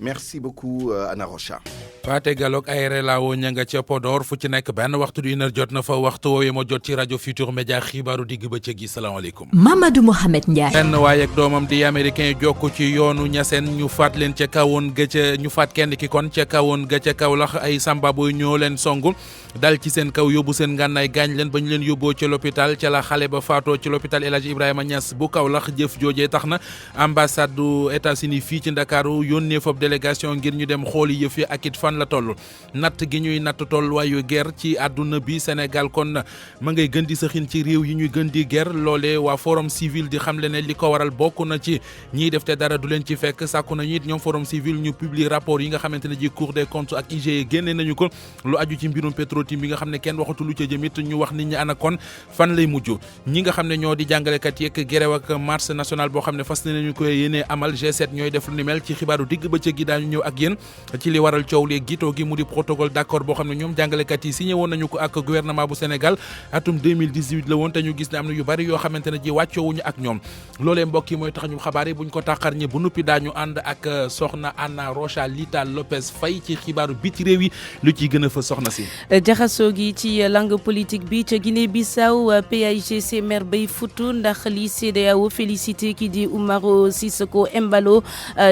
Merci beaucoup Anna Rocha. Paate Galok ayre laawo ña nga ca Podor fu ci nekk benn waxtu du une heure jot na fa waxtu woowee moo jot ci rajo Futur Média xibaaru digg bëccëg gi salaamaaleykum. Mamadou Mohamed Ndiaye. benn waaye ak doomam di américain jokk ci yoonu Niassène ñu faat leen ca kawoon ga ca ñu faat kenn ki kon ca kawoon ga ca Kaolack ay samba boy ñoo leen songu dal ci seen kaw yóbbu seen ngànnaay gaañ leen ba ñu leen yóbboo ci l'hôpital ca la xale ba faatoo ci l'hôpital El Hadj Ibrahima Niass bu Kaolack jëf joojee tax na ambassade du États-Unis fii ci Ndakaaru yónnee foofu délégation ngir ñu dem xooli yëf yi ak it fan la toll natt gi ñuy natt tolluwaayu guerre ci àdduna bi Sénégal kon ma ngay gën di sëxin ci réew yi ñuy gën di guerre loolee waa forum civil di xamle ne li ko waral bokk na ci ñiy def te dara du leen ci fekk sàkku nañu it ñoom forum civil ñu publier rapport yi nga xamante ne ji Cour des comptes ak IGE génne nañu ko lu aju ci mbirum Petro-Tim bi nga xam ne kenn waxatu lu ca jëmit ñu wax nit ñi ana kon fan lay mujj ñi nga xam ne ñoo di jàngalekat yeeg grève ak marche nationale boo xam ne fas nañu ko yéene amal G7 ñooy def lu ni mel ci xibaaru digg bëccëg gi daañu ñëw ak yéen ci li waral coow lee gitoo gi mu di protocole d'accord boo xam ne ñoom jàngalekat yi signé woon nañu ko ak gouvernement bu Sénégal atum 2018 la woon te ñu gis ne am na yu bari yoo xamante ne ji wàccoowuñu ak ñoom loolee mbokk yi mooy tax ñu xabaar yi buñ ko tàqar ñi bu nuppi daañu ànd ak soxna Anna Rocha Lita Lopez Faye ci xibaaru biti réew yi lu ciy gën a fa soxna si jaxasoo gi ci langue politique bi ca Guinée Bissau PAIGC mer bay futu ndax li CEDEAO félicité ki di Umaro Sissoco Embalo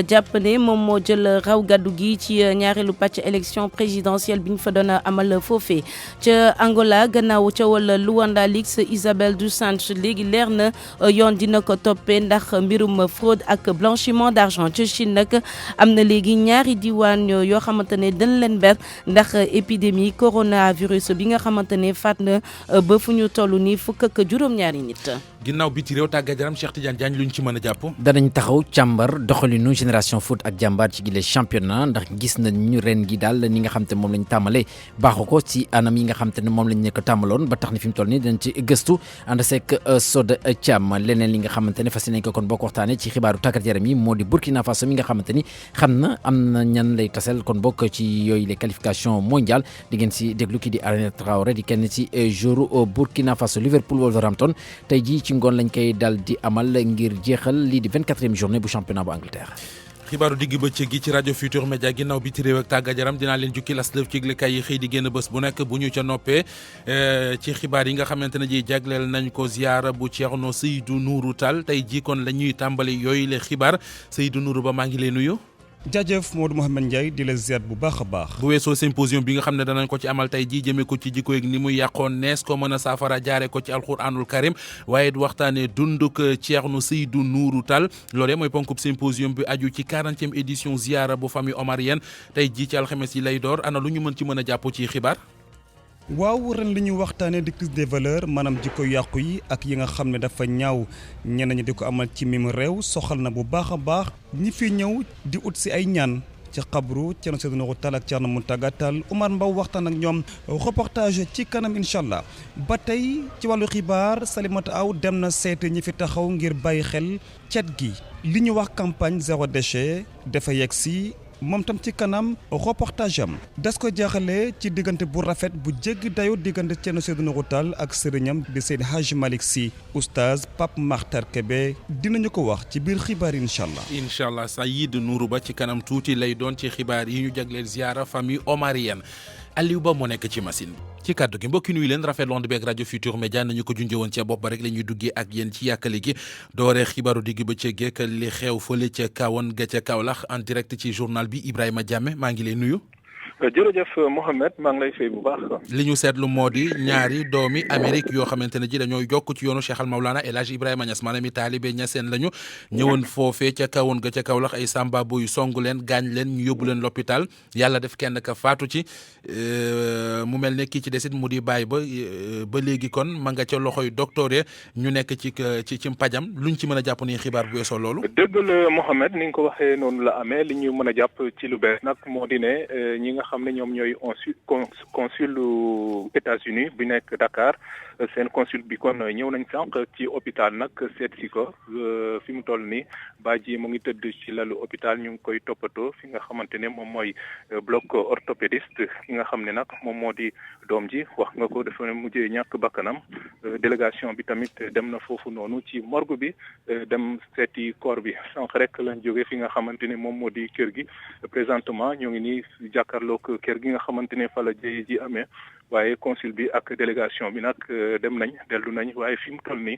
jàpp ne moom moo jël raw gàddu gi ci ñaareelu pàcc élection présidentielle bi ñu fa doon amal foofee ca Angola gannaaw ca wala Luanda Leaks Isabel dos Santos léegi leer na yoon dina ko toppee ndax mbirum fraude ak blanchiment d'argent ca Chine nag am na léegi ñaari diwaan yoo xamante ne dañ leen ber ndax épidémie coronavirus bi nga xamante ne faat na ba fu ñu toll nii fukk ak juróom-ñaari nit. ginnaaw biti réew tàggat yaram Cheikh Tidiane Diagne luñ ci mën a jàpp. danañ taxaw càmbar doxalinu génération foot ak jàmbaar ci gile championnat ndax gis nañu ren gi daal ni nga xam te moom lañ tàmmalee baaxu ko ci anam yi nga xam te ne moom lañ nekk tàmmaloon ba tax ni fi mu toll nii dinañ ci gëstu ànd seeg Soda Thiam leneen li nga xamante ne fas yéene ko kon boo ko waxtaanee ci xibaaru tàggat yaram yi moo di Burkina Faso mi nga xamante ni xam na am na ñan lay tasel kon bokk ci yooyu les qualifications mondiales di ngeen si déglu ki di Arena Traoré di kenn ci jouru Burkina Faso Liverpool Wolverhampton tey jii ci ngoon lañ koy dal di amal ngir jeexal lii di 24e journée bu championnat bu Angleterre. xibaaru digg bëccëg gi ci rajo Futur Média ginnaaw biti réew ak tàggat yaram dinaa leen jukki las lëf ci yëglekaay yi xëy di génn bés bu nekk bu ñu ca noppee ci xibaar yi nga xamante ne ji jagleel nañ ko ziyaara bu Ceerno Seydou Nourou Tall tey jii kon la ñuy tàmbali yooyu le xibaar Seydou Nourou ba maa ngi lay nuyu. jaajëf Modou Mohamed Ndiaye di la ziar bu baax a baax. bu weesoo symposium bi nga xam ne danañ ko ci amal tey jii jëmee ko ci jikko yeeg ni muy yàqoon nees ko mën a saafara jaare ko ci alxuraanul karim waaye waxtaanee dunduk Ceerno Seydou Nourou Tall loolee mooy ponkub symposium bi aju ci 40e édition ziara bu famille omarienne tey jii ci alxames yi lay door ana lu ñu mën ci mën a jàpp ci xibaar. waaw ren li ñu waxtaanee di crise des valeurs maanaam jikko yàqu yi ak yi nga xam ne dafa ñaaw ñenn ñi di ko amal ci mim réew soxal na bu baax a baax ñi fi ñëw di ut si ay ñaan ci xabru Ceerno Seydou Nourou Tall ak Ceerno Mountaga Tall Oumar Mbaw waxtaan ak ñoom reportage ci kanam incha allah ba tey ci wàllu xibaar Salimata Aw dem na seeti ñi fi taxaw ngir bàyyi xel cet gi li ñu wax campagne zéro déchet dafa yegg si moom tam ci kanam reportage am das ko jaaxale ci diggante bu rafet bu jéggi dayo diggante Ceerno Seydou Nourou Tall ak sëriñam di Seydi Hadji Malick Sy oustaz Pape Makhtar Kébé dinañu ko wax ci biir xibaar yi incha allah. incha allah Seydou Nourou ba ci kanam tuuti lay doon ci xibaar yi ñu jagleel ziara famille omarienne Aliou Ba moo nekk ci machine bi ci kàddu gi mbokki nuyu leen rafet londe beeg rajo Futur Média nañu ko junjee woon ca bopp ba rek la ñuy duggee ak yéen ci yàkkali gi dooree xibaaru digg bëccëg ak li xew fële ca Kahone ga ca Kaolack en direct ci journal bi Ibrahima Diame maa ngi lay nuyu. jërëjëf Mohamed maa ngi lay fay bu baax. li ñu seetlu moo di ñaari doomi Amérique yoo xamante ne ji dañoo jokk ci yoonu Cheikh Al Maulana El Hadj Ibrahima Niass maanaam i taalibe Niassène lañu ñëwoon foofee ca Kahone ga ca Kaolack ay samba boy songu leen gaañ leen ñu yóbbu leen l'hôpital yàlla def kenn ka faatu ci mu mel ne kii ci desit mu di bàyyi ba léegi kon ma nga ca loxoy docteur ñu nekk ci mpajam luñ ci mën a jàpp ni xibaar bu weesoo loolu. dëgg la Mohamed ni nga ko waxee noonu la amee li ñu mën a jàpp ci lu bees nag moo di ne ñi nga xam ne ñoom ñooy consul États-Unis bi nekk Dakar seen consul bi kon ñëw nañ sànq ci hôpital nag seet si ko fi mu toll nii Badji mu ngi tëdd ci lalu hôpital ñu ngi koy toppatoo fi nga xamante ne moom mooy bloc orthopédiste ki nga xam ne nag moom moo di doom ji wax nga ko dafa mujjee ñàkk bakkanam délégation bi tamit dem na foofu noonu ci morgue bi dem seeti corps bi sànq rek lañ jógee fi nga xamante ne moom moo di kër gi présentement ñoo ngi nii jàkkaarloog kër gi nga xamante ne fa la jëye ji amee waaye consul bi ak délégation bi nag dem nañ dellu nañ waaye fi mu toll nii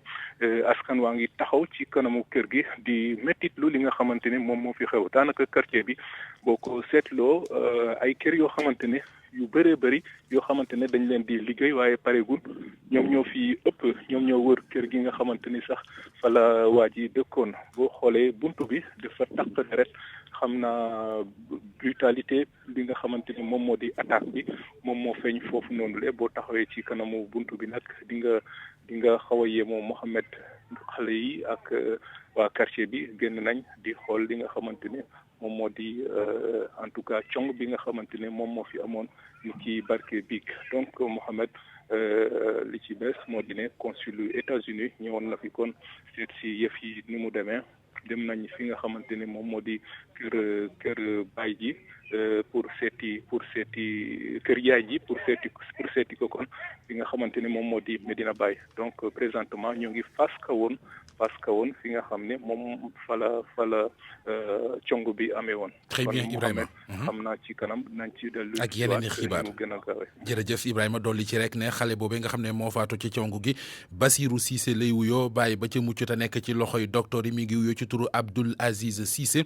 askan waa ngi taxaw ci kanamu kër gi di mettitlu li nga xamante ne moom moo fi xew daanaka quartier bi boo ko seetloo ay kër yoo xamante ne yu bëree bëri yoo xamante ne dañ leen di liggéey waaye pareegul ñoom ñoo fi ëpp ñoom ñoo wër kër gi nga xamante ni sax fa la waa ji dëkkoon boo xoolee buntu bi dafa taq deret xam naa brutalité li nga xamante ni moom moo di attaque bi moom moo feeñ foofu noonu le boo taxawee ci kanamu buntu bi nag di nga xaw a yéemoo Mohamed xale yi ak waa quartier bi génn nañ di xool li nga xamante ne moom moo di en tout cas cong bi nga xamante ne moom moo fi amoon ni ci barke biig donc Mohamed li ci bees moo di ne consul États-Unis ñëwoon na fi kon seet si yëf yi ni mu demee dem nañ fi nga xamante ne moom moo di kër baay ji pour seeti kër yaay ji pour seeti ko kon fi nga xamante ne moom moo di Medina Baye donc présentement ñu ngi fas ka woon fi nga xam ne moom fa la cong bi amee woon. très bien Ibrahima xam naa ci kanam nañ ci dellu ak yeneen i xibaar mu gën a gaawee. jërëjëf Ibrahima dolli ci rek ne xale boobee nga xam ne moo faatu ci cong gi Basirou Cissé lay wuyoo bàyyi ba ca mucc te nekk ci loxoy docteur yi mi ngi wuyoo ci turu Abdoul Aziz Cissé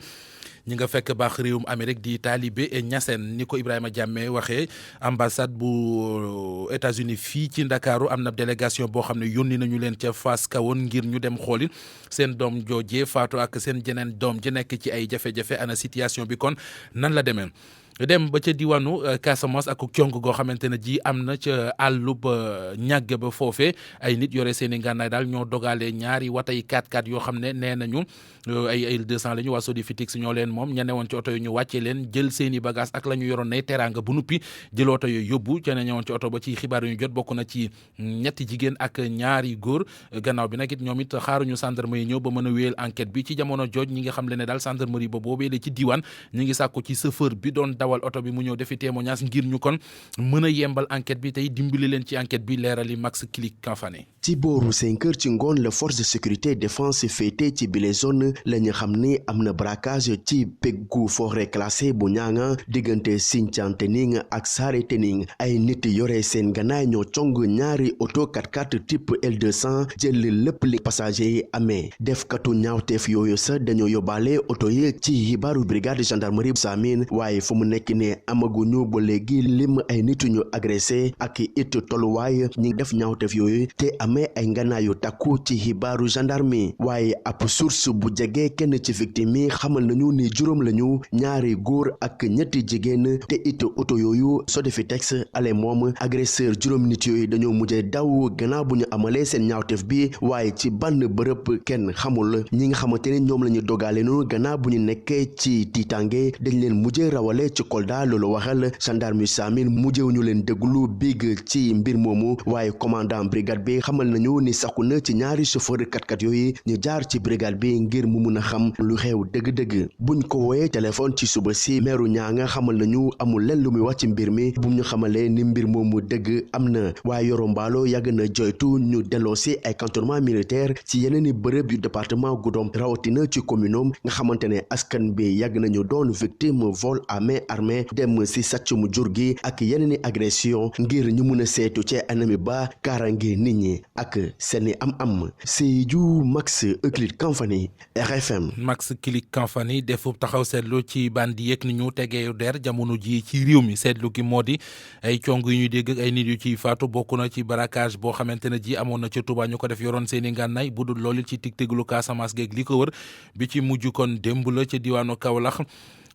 ñi nga fekk baax réewum Amérique di taalibe Niassène ni ko Ibrahima Diamé waxee ambassade bu États-Unis fii ci Ndakaaru am na délégation boo xam ne yónni nañu leen ca Fass Kawoon ngir ñu dem xooli seen doom joojee faatu ak seen jeneen doom ji nekk ci ay jafe-jafe ana situation bi kon nan la demee dem ba ca diwaanu Casamance ak cong goo xamante ne ji am na ca àllub ñàgg ba foofee ay nit yore seen i ngànnaay daal ñoo dogalee ñaari watay 4x4 yoo xam ne nee nañu ay 200 la ñu waa Sodifitix ñoo leen moom ña newoon ci oto yi ñu wàccee leen jël seen i bagage ak la ñu yoroon ne teraanga bu nuppi jël oto yooyu yóbbu ca ne ñëwoon ci oto ba ci xibaar yu ñu jot bokk na ci ñetti jigéen ak ñaari góor gannaaw bi nag it ñoom it xaaruñu gendarmerie yi ñëw ba mën a wéyal enquête bi ci jamono jooj ñi nga xam le ne daal gendarmerie ba boobee la ci diwaan ñi ngi sàkku ci chauffeur bi doon dawal oto bi mu ñëw defi témoignage ngir ñu kon mën a yembal enquête bi tey dimbali leen ci enquête bi leerali Max Click Kanfane. ci booru 5 heures ci ngoon la force de sécurité défense féete ci bile zone la ñu xam ni am na braquage ci peggu forêt classée bu Nianga diggante Sinthiane Tening ak Saare Tening ay nit yore seen gànnaay ñoo cong ñaari auto 4x4 type L200 jël lépp li passager yi amee defkatu ñaawteef yooyu sa dañoo yóbbaale auto yi ci xibaaru brigade gendarmerie Samin waaye fu mu nekk ne amaguñu ba léegi lim ay nit ñu agressé ak it tolluwaay ñi def ñaawteef yooyu te amee ay nganaayu takku ci xibaaru gendarmerie waaye ab source bu jege kenn ci victime yi xamal nañu ni juróom lañu ñaari góor ak ñetti jigéen te it oto yooyu Sodefitex ale moom agresseur juróom nit yooyu dañoo mujjee daw gannaaw bu ñu amalee seen ñaawteef bi waaye ci ban bërëb kenn xamul ñi nga xamante ne ñoom la ñu dogaale noonu gannaaw bu ñu nekkee ci tiitange dañ leen mujjee rawale ci Kolda loolu waxal gendarmerie Samin mujjewuñu leen déglu big ci mbir moomu waaye commandant brigade bi xamal nañu ni sakku na ci ñaari chauffeur 4x4 yooyu ñu jaar ci brigade bi ngir mu mun a xam lu xew dëgg-dëgg buñ ko wooyee téléphone ci suba si meeru Nianga xamal nañu amul leen lu muy wax ci mbir mi bu ñu xamalee ni mbir moomu dëgg am na waaye Yoro Mballo yàgg na joytu ñu delloo si ay cantonnement militaire ci yeneen i bërëb yu département Goudomp rawatina ci commune am nga xamante ne askan bi yàgg nañu doon victime vol à main armée dem si sàcc mu jur gi ak yeneen i agression ngir ñu mun a seetu ci anami ba kaarange nit ñi ak seeni am Sédhiou Max Euclide Kanfani RFM. Max Click Kanfani defu taxaw seetlu ci bandi yeeg ni ñu tegee der jamono ji ci réew mi seetlu gi moo di ay cong yu ñuy dégg ay nit yu ciy faatu bokk na ci braquage boo xamante ne ji amoon na ci Touba ñu ko def yoroon seeni ngànnaay bu dul loolu ci tig-tiglu Casamance geeg li ko wër bi ci mujj kon démb la ci diwaanu Kaolack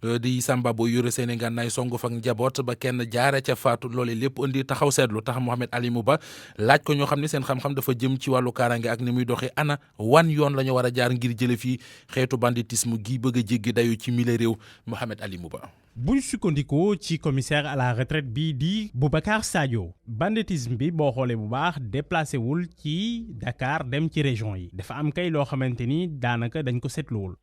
di Samba Boy yore seen i ngànnaay songu fa ak njaboot ba kenn jaare ca faatu loole lépp indi taxaw seetlu tax Mohamed Ali Mouba laaj ko ñoo xam ne seen xam-xam dafa jëm ci wàllu kaaraange ak ni muy doxee ana wan yoon la ñu war a jaar ngir jële fii xeetu banditisme gi bëgg a jéggi dayu ci mille réew Mohamed Ali Mouba. buñ sukkandikoo ci commissaire à la retraite bii di Boubacar Sadio banditisme bi boo xoolee bu baax déplacé wul ci Dakar dem ci région yi dafa am kay loo xamante ni daanaka dañ ko seetluwul.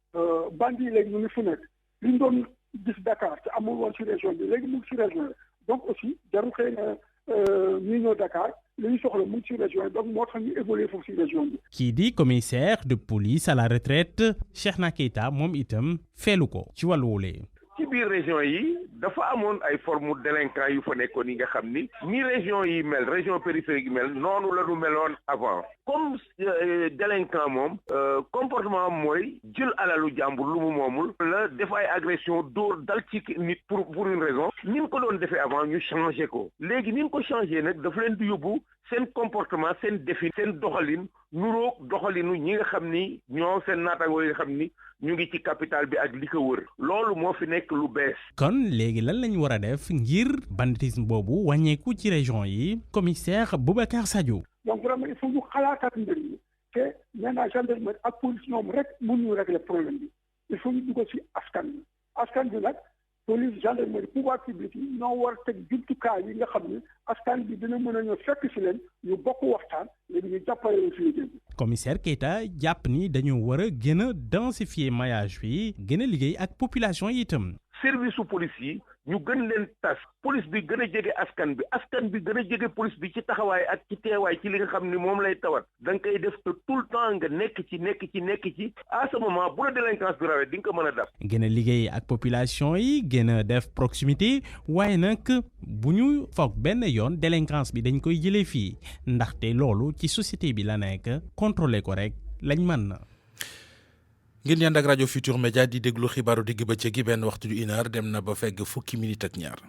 bandi yi léegi ñu ngi fu nekk li ñu doon gis Dakar te amul woon ci région bi léegi mu ngi ci région yi donc aussi jarul xëy na ñuy ñëw Dakar li ñu soxla mu ngi ci région yi donc moo tax ñu évoluer foofu ci région bi. kii di commissaire de police à la retraite Cheikhna Keita moom itam feelu ko ci wàllu woolee. ci biir région yi dafa amoon ay forme délinquant yu fa nekkoon yi nga xam ni région yi mel région périphérique yi mel noonu la ñu meloon avant comme délinquant moom comportement mooy jël alalu jàmbur lu mu moomul la def ay agression dóor dal ci nit pour une raison ni ñu ko doon defee avant ñu changé ko léegi ni ñu ko changé nag dafa leen di yóbbu seen comportement seen défi seen doxalin nuroog doxalinu ñi nga xam ni ñoo seen naataangoo yi nga xam ni ñu ngi ci capital bi ak li ko wër loolu moo fi nekk lu bees. kon léegi lan lañ war a def ngir banditisme boobu wàññeeku ci région yi commissaire Boubacar Sadio. donc vraiment il faut ñu xalaataat mbir mi te nee naa gendarmerie ak police ñoom rek mënuñu régler problème bi il faut ñu dugg ci askan bi nag police gendarmerie pouvoir public yi ñoo war a teg jumtukaay yi nga xam ne askan bi dina mën a ñëw fekk si leen ñu bokk waxtaan léegi ñu jàppale leen si liggéey bi. commissaire Keita jàpp ni dañoo war a gën a densifier maillage bi gën a liggéey ak population yi itam. service su police yi ñu gën leen tas police bi gën a jege askan bi gën a jege police bi ci taxawaay ak ci teewaay ci li nga xam ni moom lay tawat da nga koy def te tout le temps nga nekk ci à ce moment bu la délinquance bi rawee di nga ko mën a def. gën a liggéey ak population yi gën a def proximité waaye nag bu ñu foog benn yoon délinquance bi dañ koy jëlee fii ndaxte loolu ci société bi la nekk contrôler ko rek lañ mën na. ngeen yànd ak rajo Futur Média di déglu xibaaru digg bëccëg gi benn waxtu du une heure dem na ba fegg fukki minute ak ñaar.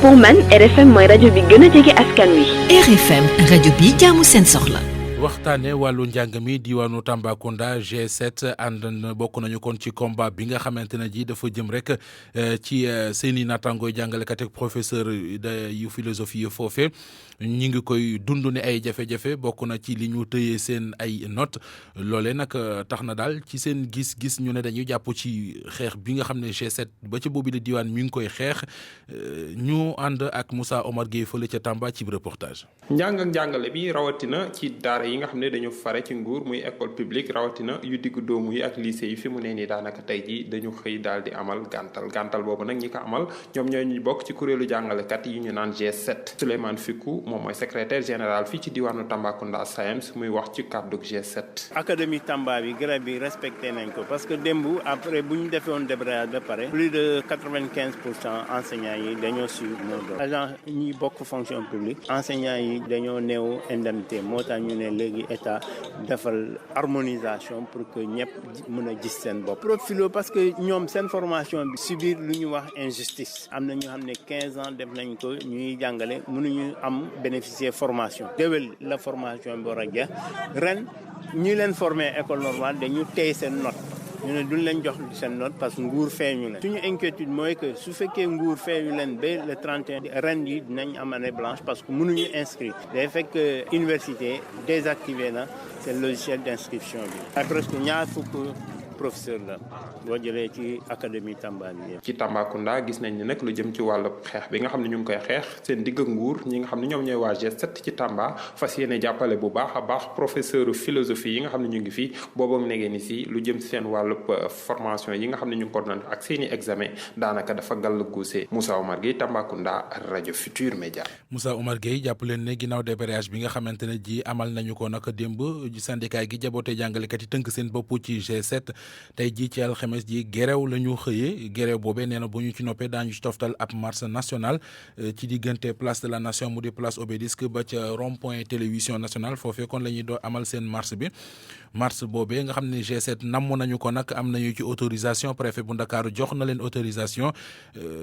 pour man RFM mooy rajo bi gën a jege askan wi. RFM rajo bi jaamu seen soxla. waxtaane wàllu njàng mi diwaanu Tambacounda G7 ànd na bokk nañu kon ci combat bi nga xamante ne ji dafa jëm rek ci seeni nattangooy jàngalekat ak professeur yu philosophie yu foofe ñi ngi koy dund ne ay jafe-jafe bokk na ci li ñu tëyee seen ay note loole nag tax na daal ci seen gis-gis ñu ne dañuy jàpp ci xeex bi nga xam ne G7 ba ca boobu la diwaan mi ngi koy xeex ñu ànd ak Moussa Omar Gueye fële ca Tamba ci reportage. njàng ak njàngale bi rawatina ci daara yi nga xam ne dañu fare ci nguur muy école publique rawatina yu diggu doomu yi ak lycée yi fi mu ne nii daanaka tey jii dañu xëy daal di amal gàntal boobu nag ñi ko amal ñoom ñooy ñu bokk ci kuréelu jàngalekat yi ñu naan G7 Souleymane Fikou moom mooy secrétaire général fii ci diwaanu Tambacounda SAEMS muy wax ci kàddug G7. académie Tamba bi grève bi respecté nañ ko parce que démb après bu ñu defee woon débrayage ba pare plus de 95% enseignants yi dañoo suivre nos doon agent ñi bokk fonction publique enseignants yi dañoo néew indemnité moo tax ñu ne léegi état defal harmonisation pour que ñëpp mën a gis seen bopp profilo parce que ñoom seen formation bi subir lu ñu wax injustice am na ñu xam ne 15 ans def nañ ko ñuy jàngale mënuñu am bénéficier formation déwél la formation bi war a jeex ren ñi leen formé école normale dañu tey seen note ñu ne duñ leen jox seen note parce que nguur feeñu leen suñu inquiétude mooy que su fekkee nguur feeñu leen ba le 31 ren yi dinañ am année blanche parce que mënuñu inscrire day fekk université désactivé na seen logiciel d'inscription bi ak presque ñaar fukk professeur la boo jëlee ci académie Tamba bi yëpp. ci Tambacounda gis nañ ni nag lu jëm ci wàllu xeex bi nga xam ne ñu ngi koy xeex seen digg ak nguur ñi nga xam ne ñoom ñooy waa G7 ci Tamba fas yéene jàppale bu baax a baax professeur philosophie yi nga xam ne ñu ngi fii boobu negee ni si lu jëm si seen wàllu formation yi nga xam ne ñu ngi ko doon ak seen i examen daanaka dafa gàll guusee Moussa Omar Gueye Tambacounda rajo Futur Média. Moussa Omar Gueye jàpp leen ne ginnaaw débrayage bi nga xamante ne ji amal nañu ko nag démb syndicat gi jabootee jàngalekat yi tënk seen bopp ci G7 tey jii ci alxames ji gerew la ñu xëyee gerew boobee nee na bu ñu ci noppee daañu ci toftal ab marche nationale ci diggante place de la nation mu di place Obélisque ba ca rond point télévision nationale foofee kon la ñuy doo amal seen marche bi marche boobee nga xam ne G7 namm nañu ko nag am nañu ci autorisation préfet bu Ndakaaru jox na leen autorisation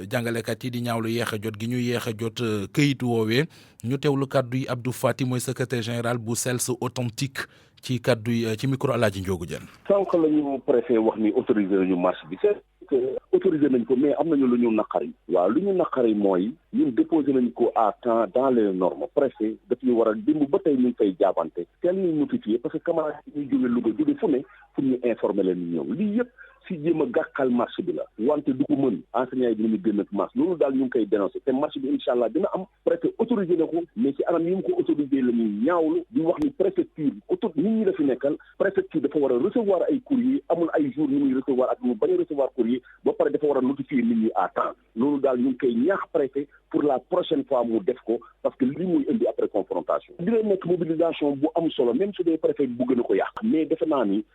jàngalekat yi di ñaawlu yeex a jot gi ñu yeex a jot këyit woowee ñu teewlu kàddu yi Abdou Fati mooy secrétaire général bu CELS authentique ci kaddu ci micro Alaaji Njoogu Jën. sànq la ñu préfet wax ni autorisé nañu marche bi c'est que autorisé nañ ko mais am nañu lu ñu naqari. waaw lu ñu naqari mooy ñun déposé nañ ko à temps dans les normes préfet daf ñu war a dimb ba tey ñu ngi fay jaabante teel ñu notifié parce que camarades yi ñuy jóge Louga jóge fu ne pour ñu informer leen ñu ñëw lii yëpp si jéem a gàkkal marche bi la wante du ko mën enseignants yi dinañu génn ak marche loolu daal ñu ngi koy dénoncé te marche bi incha allah dina am préfet autorisé na ko mais ci anam yi mu ko autorisé la ñuy ñaawlu di wax ni préfecture nit ñi la fi nekkal préfecture dafa war a recevoir ay courrier amul ay jours ñu muy recevoir ak ñu bañ a recevoir courrier ba pare dafa war a notifier nit ñi à temps loolu daal ñu ngi koy ñaax préfet pour la prochaine fois mu def ko parce que li muy indi après confrontation dina nekk mobilisation bu am solo même su dee préfet bu gën a ko yàq mais defe naa ni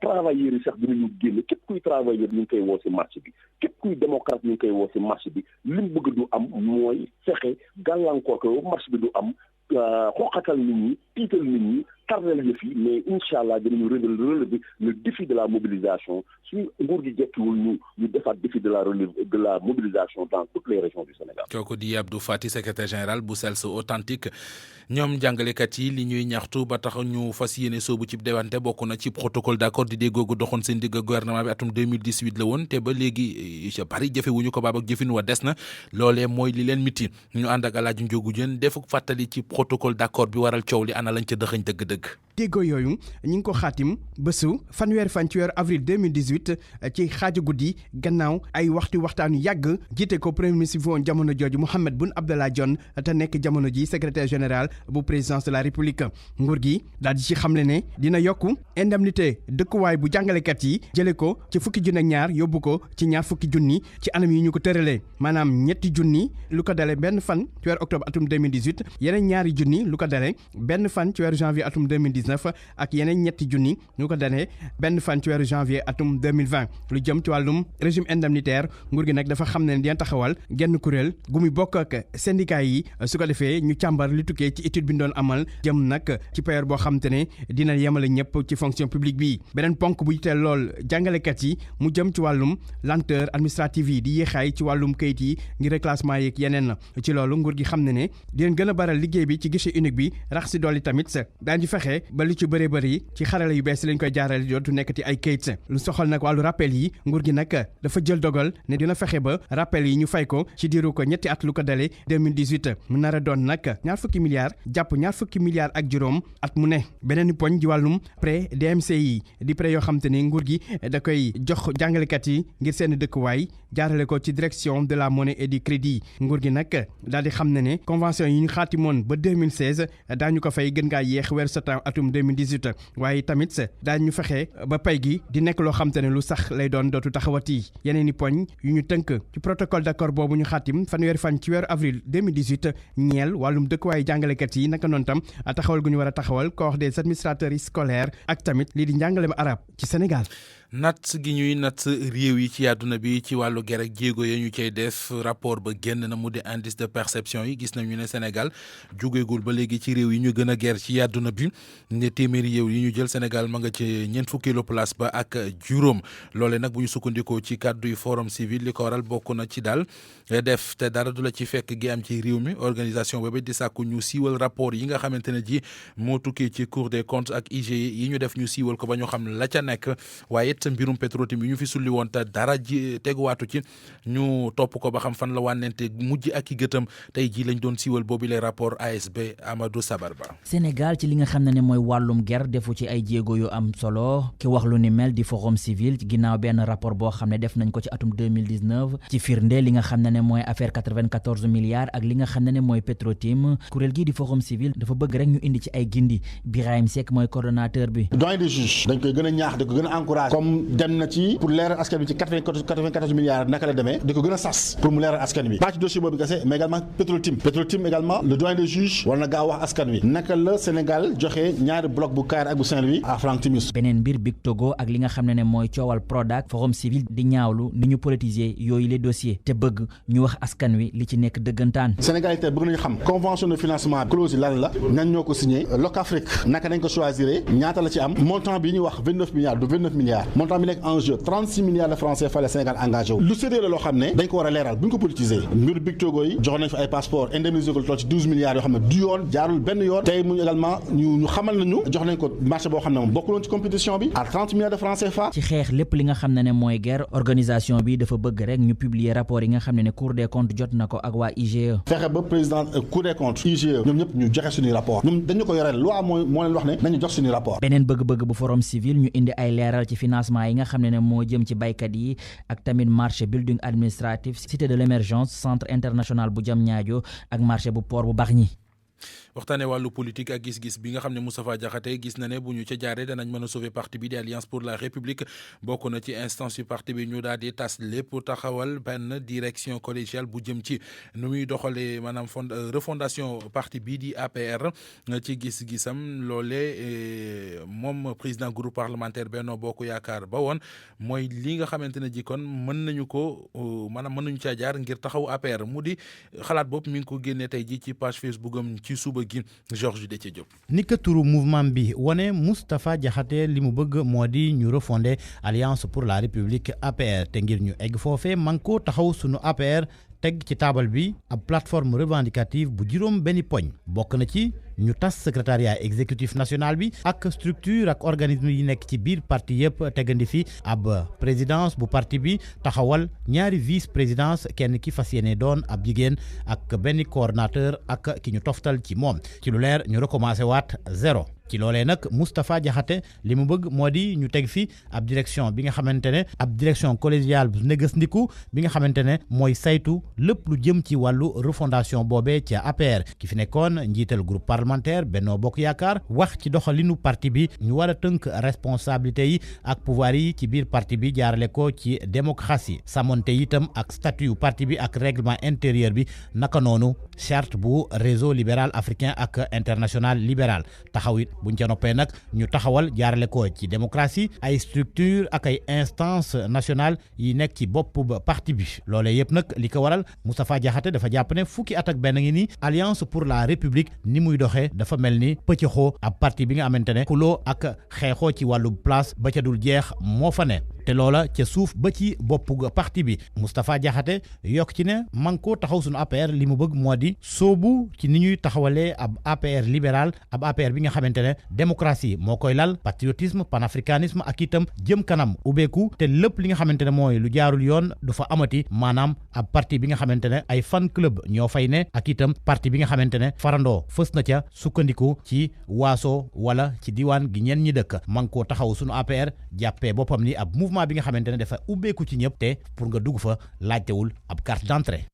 travailleurs yi sax dinañu génn képp kuy travailleur ñu ngi koy woo si marché bi képp kuy démocrate ñu ngi koy woo si marché bi li mu bëgg du am mooy fexe gàllankoor ko marché bi du am xoqatal nit ñi tiital nit ñi tardel yëf yi mais incha allah dinañu relever le défi de la mobilisation suñu nguur gi jekkiwul ñu defaat défi de la mobilisation dans toutes les régions du Sénégal. kooku di Abdou Fati secrétaire général bu SELS authentique ñoom jàngalekat yi li ñuy ñaxtu ba tax ñu fas yéene soobu ci déwante bokk na ci protocole d'accord di déggoogu doxoon seen digg gouvernement bi atum 2018 la woon te ba léegi ca bari jëfewuñu ko baab ak jëfin wa des na loolee mooy li leen miti ñu ànd ak Alaaji Njóogu Jën defuk fàttali ci protocole d'accord bi waral coow li ana lañ ca dëxëñ dëgg-dëgg. déggoo yooyu ñi ngi ko xaatim bésu fanweeri fan ci weeru avril 2018 ci xaaju guddi gannaaw ay waxtaan yu yàgg jiite ko premier ministre bi woon jamono jooju Mahammed Boun Abdallah Dionne te nekk jamono ji secrétaire général bu présidence de la république nguur gi daal di ci xamle ne dina yokku indemnité dëkkuwaay bu jàngalekat yi jële ko ci fukki junni ak ñaar yóbbu ko ci ñaar fukki junni ci anam yi ñu ko tëralee maanaam ñetti junni lu ko dale benn fan ci weeru octobre atum 2018 yeneen ñaari junni lu ko dale benn fan ci weeru janvier atum 2019 ak yeneen ñetti junni ñu ko danee benn fan ci weeru janvier atum 2020 lu jëm ci wàllum régime indemnitaire nguur gi nag dafa xam ne dina taxawal genn kuréel gu muy bokk ak syndicat yi su ko defee ñu càmbar li tukkee ci étude bi ñu doon amal jëm nag ci période boo xam te ne dina yemale ñëpp ci fonction publique bi beneen ponk bu yiteel lool jàngalekat yi mu jëm ci wàllum lenteur administrative yi di yéexaay ci wàllum kayit yi ngir reclassement yeeg yeneen ci loolu nguur gi xam ne dinañ gën a baral liggéey bi ci guichet unique bi rax si dolli tamit daañu fexe ba li ci bëree bëri ci xarala yu bees lañ koy jaarale dootu nekkati ay kayit lu soxal nag wàllu rappel yi nguur gi nag dafa jël dogal ne dina fexe ba rappel yi ñu fay ko ci diiru ko ñetti at lu ko dalee 2018 mu nar a doon nag ñaar fukki milliards jàpp ñaar fukki milliards ak juróom at mu ne beneen poñ ji wàllum prêt DMCI di prêt yoo xam te ne nguur gi da koy jox jàngalekat yi ngir seen dëkkuwaay jaarale ko ci direction de la monnaie et du crédit nguur gi nag daal di xam ne convention yi ñu xaatimoon ba 2016 daañu ko fay gën ngaa yéex weeru septembre atum 2018 waaye tamit daañu fexe ba pay gi di nekk loo xam te ne lu sax lay doon dootu taxawati yeneen i poñ yu ñu tënk ci protocole d'accord boobu ñu xaatim fanweeri fan ci weeru avril 2018 ñeel wàllum dëkkuwaayu jàngalekat yi naka noonu tam taxawal gu ñu war a taxawal corps des administrateurs scolaires ak tamit lii di njàngalem arab ci Sénégal. nat gi ñuy nat réew yi ci àdduna bi ci wàllu ger ak jéego ya ñu cay def rapport ba génn na mu di indice de perception yi gis nañu ne Sénégal jógeegul ba léegi ci réew yi ñu gën a ger ci àdduna bi ne téeméeri réew yi ñu jël Sénégal ma nga ci ñeent fukkeelu place ba ak juróom loole nag bu ñu sukkandikoo ci kàddu yu forum civil li ko waral bokk na ci daal def te dara du la ci fekk gi am ci réew mi organisation boobu di sàkku ñu siiwal rapport yi nga xamante ne ji moo tukkee ci Cour des comptes ak IGE yi ñu def ñu siiwal ko ba ñu xam la ca nekk waaye mbirum Petro-Tim yi ñu fi sulli woon te dara ji teguwaatu ci ñu topp ko ba xam fan la wànnente mujj ak i gëtam tey jii lañ doon siiwal boobu les rapport ASB Amadou Sabar Ba. Sénégal ci li nga xam ne mooy wàllum ger defu ci ay jéego yu am solo ki wax lu ni mel di forum civil ginnaaw benn rapport boo xam ne def nañ ko ci atum 2019 ci firnde li nga xam ne mooy affaire 94 milliards ak li nga xam ne mooy Petro-Tim kuréel gii di forum civil dafa bëgg rek ñu indi ci ay gindi Birahim Seck mooy coordonnateur bi. doyen des juges dañ koy gën a ñaax di ko gën a encouragé comme dem na ci pour leeral askan bi ci 94 milliards naka la demee di ko gën a sas pour mu leeral askan bi pas ci dossier boobu kese mais également Petro-Tim également le doyen des juges war na gaaw wax askan wi naka la Sénégal joxe ñaari bloc bu Kayar ak bu Saint-Louis à Franck Timis. beneen mbir Big Togo ak li nga xam ne mooy coowal Prodac forum civil di ñaawlu ni ñu politiser yooyu les dossiers te bëgg ñu wax askan wi li ci nekk dëggantaan. Sénégal yi tey bëgg nañu xam convention de financement clause yi lan la ñan ñoo ko signé Locafrique naka nañ ko choisir ñaata la ci am montant bi ñuy wax 29 milliards du 29 milliards montant bi nekk en jeu 36 milliards de francs CFA le Sénégal engagé wu lu sérieux la loo xam ne dañ ko war a leeral bu ñu ko politiser mbiru Big Togo yi jox nañ fi ay passeport indemnisé ko toll ci 12 milliards yoo xam ne du yoon jaarul benn yoon tey mu également ñu xamal nañu jox nañ ko marché boo xam ne moom bokkuloon ci compétition bi à 30 milliards de francs CFA. ci xeex lépp li nga xam ne mooy guerre organisation bi dafa bëgg rek ñu publier rapport yi nga xam ne Cour des comptes jot na ko ak waa IGE. fexe ba président Cour des comptes IGE ñoom ñëpp ñu joxe suñuy rapport ñoom dañu ko yoreel loi moo leen wax ne nañu jox suñuy rapport. beneen bëgg-bëgg bu forum civil ñu indi ay leeral ci financement yi nga xam ne moo jëm ci baykat yi ak tamit marché building administratif cité de l'émergence centre international bu Diamniadio ak marché bu port bu Bargny. waxtaane wàllu politique ak gis-gis bi nga xam ne Moustapha Diakhaté gis na ne bu ñu ca jaaree danañ mën a sauver parti bi di Alliance pour la République bokk na ci instance yu parti bi ñu daal di tas lépp taxawal benn direction collégiale bu jëm ci nu muy doxalee maanaam refondation parti bi di APR ci gis-gisam loolee moom président groupe parlementaire Benno Bokk Yaakaar ba woon mooy li nga xamante ne ji kon mën nañu ko maanaam mën nañu caa jaar ngir taxaw APR mu di xalaat bopp mi ngi ko génnee tey ji ci page Facebook am ci suba gi Georges Déthié Diop. ni ko turu mouvement bi wane Moustapha Diakhaté li mu bëgg moo di ñu refonder Alliance pour la République APR te ngir ñu egg foofee man ko taxaw sunu APR teg ci taabal bi ab plateforme revendicative bu juróom benni poñ bokk na ci ñu tas secrétariat exécutif national bi ak structure ak organisme yi nekk ci biir parti yëpp tegandi fi ab présidence bu parti bi taxawal ñaari vice présidence kenn ki fas yéene doon ab jigéen ak benn coordonnateur ak ki ñu toftal ci moom ci lu leer ñu recommencé waat zéro ci loolee nag Moustapha Diakhaté li mu bëgg moo di ñu teg fi ab direction bi nga xamante ne ab direction collégiale bu négandiku bi nga xamante ne mooy saytu lépp lu jëm ci wàllu refondation boobee ca APR ki fi nekkoon njiital groupe parlementaire Benno Bokk Yaakaar wax ci doxalinu parti bi ñu war a tënk responsabilité yi ak pouvoir yi ci biir parti bi jaarale ko ci démocratie samonte itam ak statut yu parti bi ak règlement intérieur bi naka noonu charte bu réseau libéral africain ak international libéral taxaw it buñ ca noppee nag ñu taxawal jaarale ko ci démocratie ay structure ak ay instance nationale yi nekk ci bopp ba parti bi loolee yëpp nag li ko waral Moustapha Diakhaté dafa jàpp ne fukki at ak benn ngi ni Alliance pour la République ni muy doxee dafa mel ni pëccëxoo ab parti bi nga xamante ne xuloo ak xeexoo ci wàllu place ba ca dul jeex moo fa ne te loola ca suuf ba ci bopp parti bi Moustapha Diakhaté yokk ci ne man koo taxaw suñu APR li mu bëgg moo di soobu ci ni ñuy taxawalee ab APR libéral ab APR bi nga xamante ne démocratie moo koy lal patriotisme panafricanisme ak itam jëm kanam ubbeeku te lépp li nga xamante ne mooy lu jaarul yoon du fa amati maanaam ab parti bi nga xamante ne ay fan club ñoo fay ne ak itam parti bi nga xamante ne farandoo fës na ca sukkandiku ci waaso wala ci diwaan gi ñenn ñi dëkk man koo taxaw suñu APR jàppee boppam ni ab mouvement bi nga xamante ne dafa ubbeeku ci ñëpp te pour nga dugg fa laajtewul ab carte d'entrée.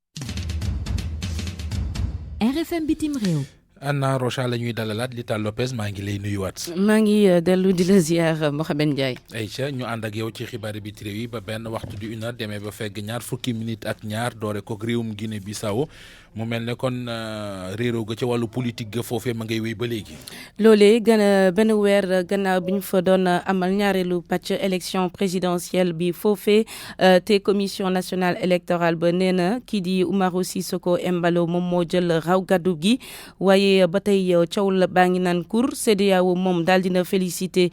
RFM bitim réew. Anna Rocha la ñuy dalalaat Lita Lopez maa ngi lay nuyuwaat. maa ngi dellu di la ziar Mohamed Ndiaye. Aïcha ñu ànd ak yow ci xibaari bi réew yi ba benn waxtu di 1h demee ba fegg ñaar fukki minutes ak ñaar doore ko réewum Guinée Bissau mu mel ne kon réeroo ga ca wàllu politique ga foofee ma ngay wéy ba léegi. loolee gën a benn weer gannaaw bi ñu fa doon amal ñaareelu pàcc élection présidentielle bi foofee te commission nationale électorale ba nee na kii di Umaro Sissoco Embalo moom moo jël raw gàddu gi waaye ba tey coow la baa ngi naan kur CEDEAO moom daal dina félicité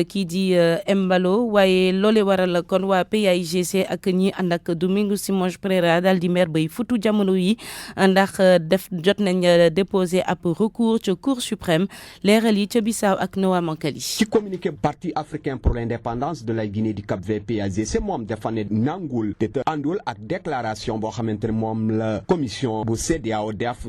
kii di Embalo waaye loole waral kon waa PAIGC ak ñi ànd ak Domingos Simões Pereira daal di mer bay futu jamono yi ndax jot nañ déposé ab recours ca Cour suprême leeral yi ca Bissau ak Noa Mankali. ci communiqué parti africain pour l'indépendance de la Guinée du Cap-Vert PAIGC moom dafa ne nangul te àndul ak déclaration boo xamante ne moom la commission bu CEDEAO def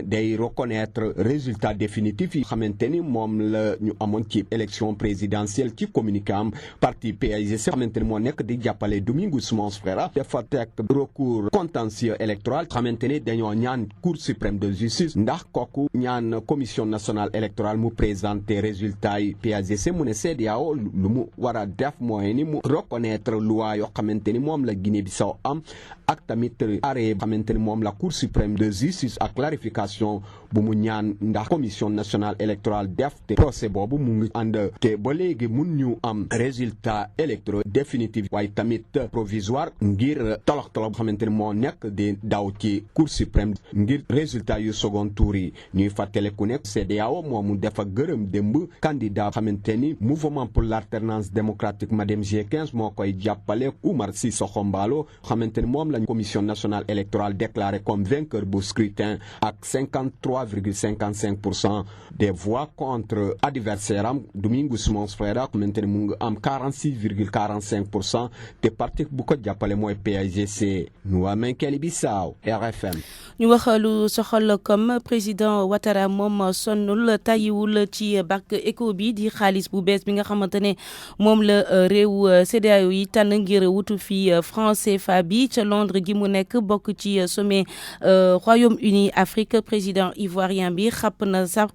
day reconnaître résultat définitif yi xamante ni moom la ñu amoon ci élection présidentielle ci communiqué am parti PAIGC xamante ni moo nekk di jàppale Domingos Simões Pereira dafa teg recours contentieux électoral xamante ni dañoo ñaan Cour suprême de justice ndax kooku ñaan commission nationale électorale mu présenté résultat yi PAIGC mu ne CEDEAO lu mu war a def mooy ni mu reconnaître loi yoo xamante ni moom la Guinée-Bissau am ak tamit arrêt xamante ni moom la Cour suprême de justice ak clarification bu mu ñaan ndax commission nationale électorale def te procès boobu mu ngi ànd te ba léegi mun ñu am résultat électoraux définitif waaye tamit provisoire ngir tolox-tolox xamante ni moo nekk di daw ci Cour suprême suprême ngir résultat yu second tour yi ñuy fàttaliku ne CEDEAO moomu dafa gërëm démb candidat xamante ni mouvement pour l'alternance démocratique Madem G15 moo koy jàppale Oumar Sissoko Embalo xamante ni moom lañ commission nationale électorale déclaré comme vainqueur bu scrutin ak 53,55% des voix contre adversaire am Domingos Monsfera xamante ni mu ngi am 46,45% te parti bu ko jàppale mooy PAIGC Nuwamenkeli Bissau RFM. ñu wax lu soxal comme président Ouattara moom sonnul tàyyiwul ci banque éco bi di xaalis bu bees bi nga xamante ne moom la réew CEDEAO yi tànn ngir wutu fi franc CFA bi ca Londres gi mu nekk bokk ci sommet Royaume-Uni Afrique président ivoirien bi xàpp na sax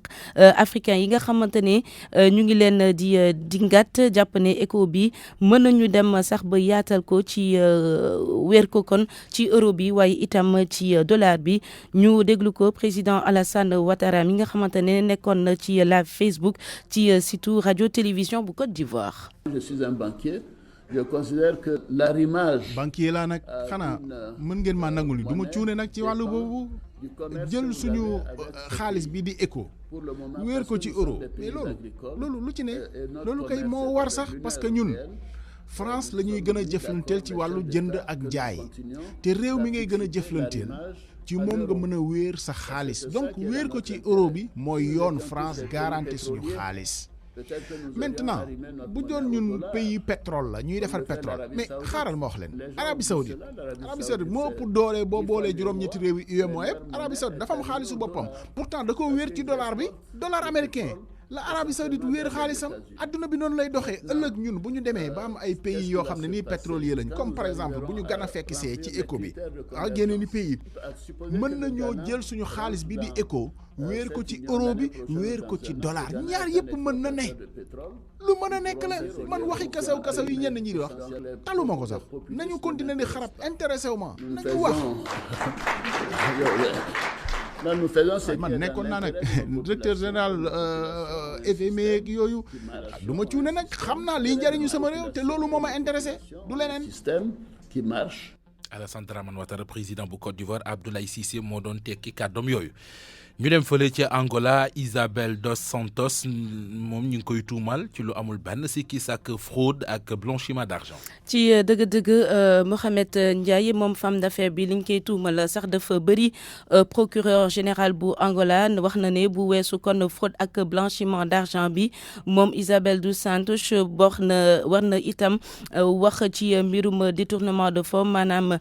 africain yi nga xamante ne ñu ngi leen di dingat jàpp ne éco bi mën nañu dem sax ba yaatal ko ci weer ko kon ci euro bi waaye itam ci dollar bi ñu déglu ko président Alassane Ouattara mi nga xamante ne nekkoon na ci live Facebook ci site radio télévision bu Côte d'Ivoire. Je suis un banquier. Je considère que l'arrimage. banquier laa nag xanaa mën ngeen maa nangul du ma cuune nag ci wàllu boobu jël suñu xaalis bi di éco wéer ko ci euro mais loolu lu ci ne loolu kay moo war sax parce que ñun France la ñuy gën a jëflanteel ci wàllu jënd ak jaay te réew mi ngay gën a jëflanteel ci moom nga mën a wéer sa xaalis donc wéer ko ci euro bi mooy yoon France garanti suñu xaalis. Maintenant bu doon ñun pays pétrole la ñuy defar pétrole mais xaaral ma wax leen Arabie Saoudite moo ëpp doole boo boolee juróom-ñetti réew yi UEMOA yëpp Arabie Saoudite dafa am xaalisu boppam pourtant da ko wéer ci dollar américain la Arabie Saoudite wéer xaalisam adduna bi noonu lay doxee ëllëg ñun bu ñu demee ba am ay pays yoo xam ne nii pétrolier lañ comme par exemple bu ñu gën a fekk see ci éco bi génne ni pays mën nañoo jël suñu xaalis bi di éco wéer ko ci euro bi wéer ko ci dollar ñaar yëpp mën na ne lu mën a nekk la man waxi kasaw yi ñenn ñi di wax taluma ko sax nañu continuer di xarab intéressé wu ma nañu wax. man nekkoon naa nag directeur général FMI ak yooyu du ma cuune nag xam naa liy njëriñu sama réew te loolu moo ma intéressé du leneen. Système qui marche. Alassane Dramane Ouattara président bu Côte d'Ivoire Abdoulaye Cissé moo doon tekki kàddoom yooyu. ñu dem fële ci Angola Isabel dos Santos moom ñu ngi koy tuumal ci lu amul benn sikki sàkk fraude ak blanchiment d'argent. ci dëgg-dëgg Mohamed Ndiaye moom femme d'affaires bi liñ koy tuumal sax dafa bëri procureur général bu Angola wax na ne bu weesu kon fraude ak blanchiment d'argent bi moom Isabel dos Santos war na itam wax ci mbirum détournement de fonds maanaam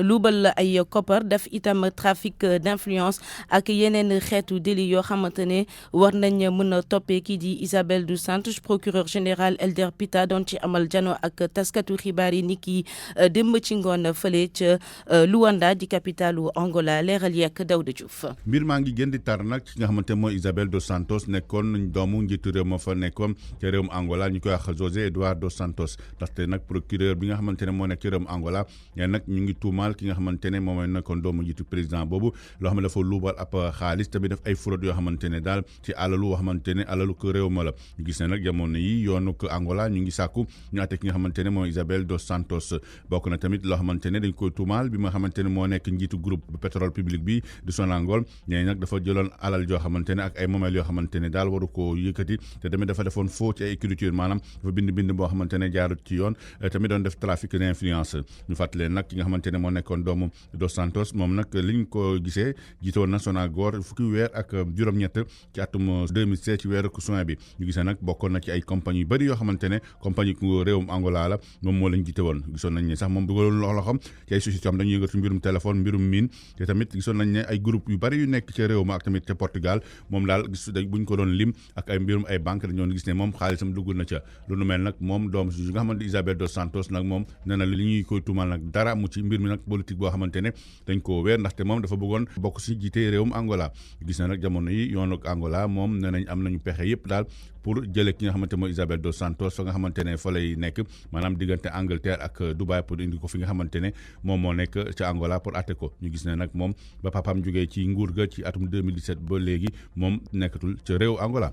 luubal ay koppar def itam trafic d'influence ak yeneen xeetu délit yoo xamante ne war nañ mën a toppee kii di Isabel dos Santos procureur général Elder Pita doon ci amal jano ak taskatu xibaar yi ni ki démb ci ngoon fële ca Luanda di capitalu Angola leeral yekk Daouda Diouf. mbir maa ngi gën di tar nag ci nga xamante mooy Isabel dos Santos nekkoon doomu njiitu réew ma fa nekkoon ca réewum Angola ñu koy wax José Eduardo dos Santos ndaxte nag procureur bi nga xamante ne moo nekk ci réewum Angola ñeen nag ñu ngi tuumaal ki nga xamante ne moom mooy nekkoon doomu njiitu président boobu loo xam ne dafa luubal ab xaalis tamit def ay fraude yoo xamante ne daal ci alalu yoo xamante ne alalu ko réew ma la ñu gis ne nag jamono yi yoonu ko Angola ñu ngi sàkku ñu àtte ki nga xamante ne mooy Isabel dos Santos bokk na tamit loo xamante ne dañ koy tuumaal bi nga xamante ne moo nekk njiitu groupe pétrole public bi di Sonangol ñee nag dafa jëloon alal yoo xamante ne ak ay moomeel yoo xamante ne daal waru ko yëkkati te tamit dafa defoon faux ci ay écriture maanaam dafa bind boo xamante ne jaarut ci yoon tamit doon def trafic d'influence ñu fàttaleen nag ki nga xamante ne moo nekkoon doomu dos Santos moom nag liñ ko gisee jiite woon na Sonangol fukki weer ak juróom-ñett ci atum 2016 ci weeru juin bi ñu gisee nag bokkoon na ci ay compagnie yu bëri yoo xamante ne compagnie ku réewum Angola la moom moo lañ jiite woon gisoon nañ ne sax moom dugaloon loxoom ci ay société am dañuy yëngatu mbirum téléphone mbirum mine te tamit gisoon nañ ne ay groupe yu bëri yu nekk ci réew ma ak tamit ca Portugal moom daal gis buñ ko doon lim ak ay mbirum ay banque dañoon gis ne moom xaalisam dugg na ca lu nu mel nag moom doom si nga xamante Isabel dos Santos nag moom nee na li ñuy koy tuumal nag dara mu ci mbir mi nag politique boo xamante ne dañ ko weer ndaxte moom dafa bëggoon bokk si jiite réewum Angola gis na nag jamono yi yoonu Angola moom nee nañ am nañu pexe yëpp daal pour jëlee ki nga xamante mooy Isabel dos Santos fa nga xamante ne fa lay nekk maanaam diggante Angleterre ak Dubaï pour indi ko fi nga xamante ne moom moo nekk ca Angola pour atte ko ñu gis ne nag moom ba papaam jógee ci nguur ga ci atum 2017 ba léegi moom nekkatul ca réew Angola.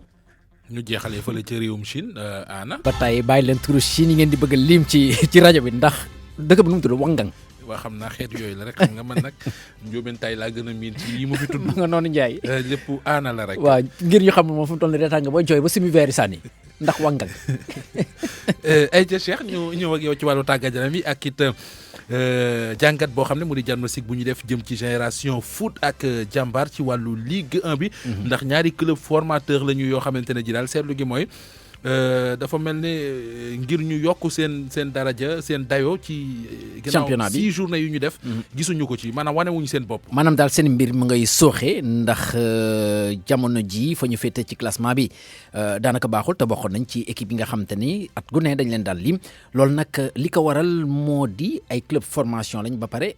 ñu jeexalee fële ca réewum Chine Anna. ba tey bàyyi leen turu Chine yi ngeen di bëgg lim ci rajo bi ndax dëkk bi nu mu tudd Wangang. waa xam naa xeet yooyu la rek xam nga man nag njóobeen tay laa gën a miin ci yi mu fi tudd. nga noonu Ndiaye. lépp aana la rek. waaw ngir ñu xam moom fu mu toll nii reetaan nga booy jooy ba simi veeri sànni ndax wangal. ay ca Cheikh ñu ñëw ak yow ci wàllu tàggat yaram yi ak it jàngat boo xam ne mu di diagnostic bu ñu def jëm ci génération foot ak jàmbaar ci wàllu Ligue 1 bi. ndax ñaari club formateur la ñu yoo xamante ne ji daal seetlu gi mooy. dafa mel ne ngir ñu yokk seen daraja seen dayoo ci. championnat bi 6 journées yu ñu def. gisuñu ko ci maanaam wanewuñu seen bopp. maanaam daal seen mbir mu ngay sooxe ndax jamono ji fa ñu féete ci classement bi daanaka baaxul te bokkoon nañ ci équipe yi nga xam te ni at gu ne dañ leen daal lim loolu nag li ko waral moo di ay club formation lañ ba pare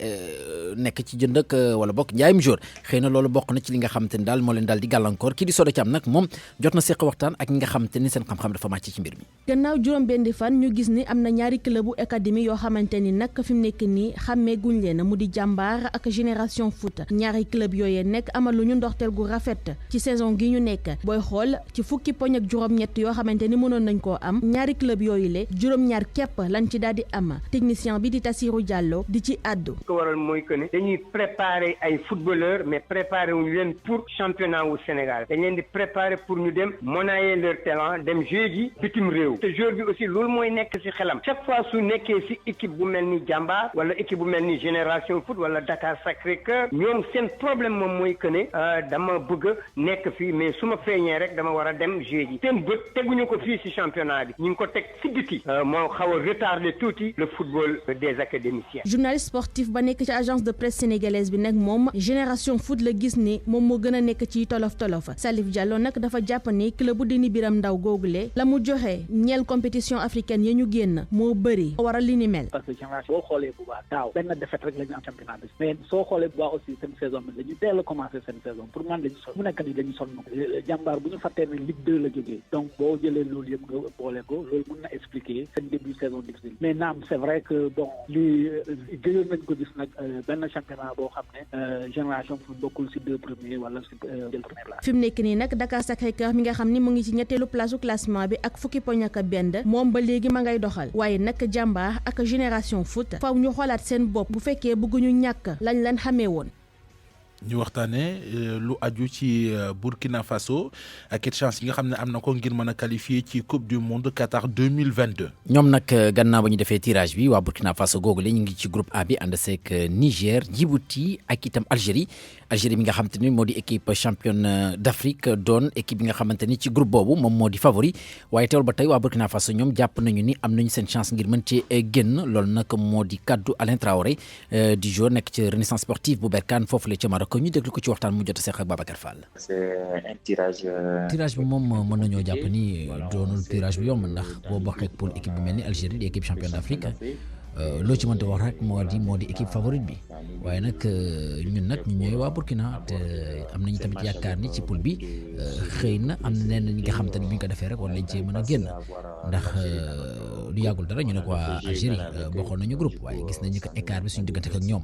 nekk ci jënd ak wala bokk njaayum jour xëy na loolu bokk na ci li nga xam te ni daal moo leen daal di gàllankoor kii di Soda Thiam nag moom jot na seq waxtaan ak ñi nga xam te ni seen xam-xam dafa màcc ci mbir mi. gannaaw juróom benn fan ñu gis ni am na ñaari club bu académie yoo xamante ni nag fi mu nekk nii xàmmee guñ leen mu di jàmbaar ak génération foot ñaari club yooyee nekk amaluñu ndorteel gu rafet ci saison gi ñu nekk booy xool ci fukki poñ ak juróom-ñett yoo xamante ni mënoon nañ koo am ñaari club yooyu le juróom-ñaar képp lañ ci daal di am technicien bi di Tassirou Diallo di ci àddu. ko waral mooy que ne dañuy préparer ay footballeurs mais préparer wuñu leen pour championnat wu Sénégal dañ leen di préparer pour ñu dem monnayer leur talent dem ji bitim réew te joueur bi aussi loolu mooy nekk ci xelam chaque fois su nekkee ci équipe bu mel ni Jàmbaar wala équipe bu mel ni Génération Foot wala Dakar Sacré-Cœur ñoom seen problème moom mooy que ne dama bëgg nekk fii mais su ma feeñee rek dama war a dem jouer ji seen bët teguñu ko fii ci championnat bi ñu ngi ko teg ci biti moo xaw a retardé tuuti le football des académiciens. journaliste sportif ba nekk ci agence de presse sénégalaise bi nag moom Génération Foot la gis ni moom moo gën a nekk ci tolof Salif Diallo nag dafa jàpp ni club bu Déni Biram Ndaw googule la mu joxe ñeel compétition africaine yi ñu génn moo bëri waral li ni mel. parce que génération boo xoolee bu baax daaw benn défaite rek la ñu am championnat bi mais soo xoolee bu baax aussi seen saison bi dañu teel a commencé seen saison pour man dañu sol mu nekk ni dañu sol Jàmbaar bu ñu fàttee ne Ligue 2 la jógee donc boo jëlee loolu yëpp nga boole ko loolu mën na expliquer seen début saison difficile mais naam c'est vrai que bon li gëjoon nañ ko gis nag benn championnat boo xam ne génération fu bokkul ci deux premiers wala ci jël première place. fi mu nekk nii nag Dakar Sacré-Cœur mi nga xam ni mu ngi ci ñetteelu place su classement bi ak fukki poñ ak benn moom ba léegi ma ngay doxal waaye nag Jàmbaar ak Génération Foot faw ñu xoolaat seen bopp bu fekkee bëgguñu ñàkk lañ leen xamee woon. ñu waxtaanee lu aju ci Burkina Faso ak it chance yi nga xam ne am na ko ngir mën a qualifier ci coupe du monde Qatar 2022. ñoom nag gannaaw ba ñu defee tirage bi waa Burkina Faso googu la ñu ngi ci groupe A bi ànd seeg Niger Djibouti ak itam Algérie mi nga xamante ni moo di équipe championne d'Afrique doon équipe bi nga xamante ni ci groupe boobu moom moo di favori waaye teewul ba tey waa Burkina Faso ñoom jàpp nañu ni am nañu seen chance ngir mën ci génn loolu nag moo di kaddu Alain Traoré di joueur nekk ci Renaissance sportive bu Berkane foofu la ca Maroc ñu déglu ko ci waxtaan mu jot a seq ak Babacar Fall. c'est un tirage. tirage bi moom mën nañoo jàpp ni doonul tirage bu yomb ndax boo bokkee pour équipe bu mel ni Algérie di équipe championne d'Afrique loo ci mënta wax rek moo di équipe favorite bi waaye nag ñun nag ñu ñooy waa Burkina te am nañu tamit yaakaar ni ci poule bi xëy na am na ñi nga xam te ne bu ñu ko defee rek war nañ cee mën a génn ndax lu yàggul dara ñu ne ko waa Algérie bokkoon nañu groupe waaye gis nañu ko écart bi suñu diggante ak ñoom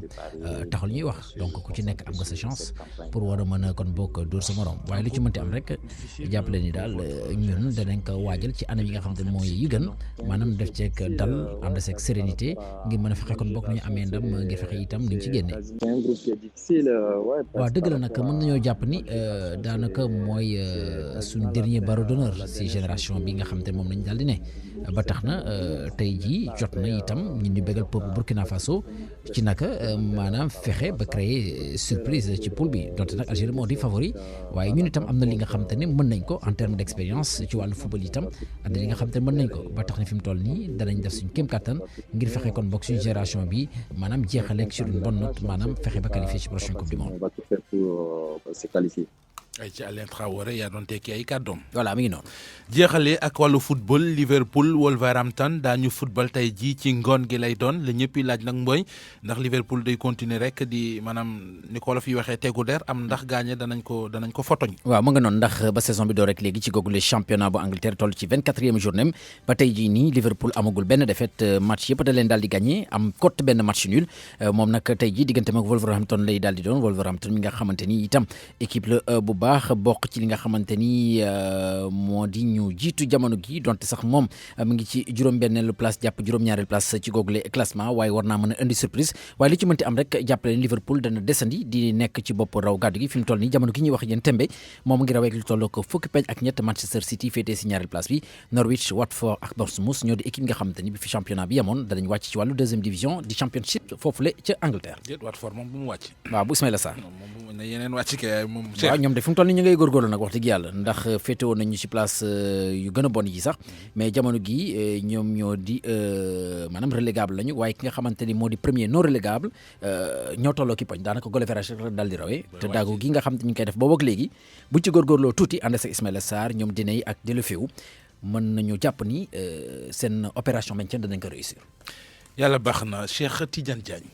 taxul ñuy wax donc ku ci nekk am nga sa chance pour war a mën a kon bokk dóor sa morom waaye lu ci mënti am rek jàppale ni daal ñun danañ ko waajal ci anam yi nga xam te ne mooy yi gën maanaam def ceeg dal ànd seeg sérénité ngir mën a fexe kon bokk nañu amee ndam ngir fexe itam nuñ ci génne. waaw dëgg la nag mën nañoo jàpp ni daanaka mooy suñ dernier barreau d'honneur si génération bi nga xam te moom lañ daal di ne ba tax na tey jii jot na itam ñun ñu bégal peuple Burkina Faso ci naka maanaam fexe ba créer surprise ci poule bi donte nag Algérie moo di favori waaye ñun itam am na li nga xam te ne mën nañ ko en terme d'expérience ci wàllu football itam am na li nga xam te ne mën nañ ko ba tax na fi mu toll nii danañ def suñ kéem kattan ngir fexe kon bokk suñu génération bi maanaam jeexaleeg sur une bonne note maanaam fexe ba qualifié ci prochaine coupe du monde. ay ci Alain Traoré yaa doon tekki ay kàddoom. voilà mi ngi noonu. jeexalee ak wàllu football Liverpool Wolverhampton daañu football tey jii ci ngoon gi lay doon la ñëpp laaj nag mooy ndax Liverpool day continuer rek di maanaam ni ko la fi waxee tegu der am ndax gaañe danañ ko fotoñ. waaw mu nga noonu ndax ba saison bi door rek léegi ci googule championnat bu Angleterre toll ci 24e journée ba tey jii nii Liverpool amagul benn défaite match yëpp da leen daal di gagné am cote benn match nul moom nag tey jii digganteem ak Wolverhampton lay daal di doon Wolverhampton mi nga xamante ni itam équipe la bu baax bokk ci li nga xamante ni moo di ñu jiitu jamono gi donte sax moom mu ngi ci juróom-benneelu place jàpp juróom-ñaareelu place ci google classement waaye war naa mën a indi surprise waaye li ci mënti am rek jàppale Liverpool dana desandi di nekk ci bopp raw gàddu gi fi mu toll nii jamono gi ñuy wax yéen tembe moom ngi rawee lu toll ko fukki peñ ak ñett. Manchester City féetee si ñaareelu place bi Norwich Watford ak Bournemouth ñoo di équipe nga xamante ni bi fi championnat bi yemoon danañ wàcc ci wàllu deuxième division di championship foofule ca Angleterre. Watford moom bu mu wàcc. waaw bu Ismaïla Sarr. moom ne yeneen wàcc kay moom. waaw ñoom de fi mu toll nii ñu ngay góorgóorlu nag wax dëgg yàlla ndax féete woon nañu ci place yu gën a bon yi sax mais jamono gi ñoom ñoo di maanaam relégable lañu waaye ki nga xamante ni moo di premier non relégable ñoo tolloo ki poñ daanaka goal average rek daal di rawee te daagu gi nga xamante ñu ngi koy def boobu ak léegi buñ ci góorgóorloo tuuti ànd ak Ismaïla Sarr ñoom Diney ak Deulofeu mën nañu jàpp ni seen opération maintien danañ ko réussir. yàlla baax na Cheikh Tidiane Diagne.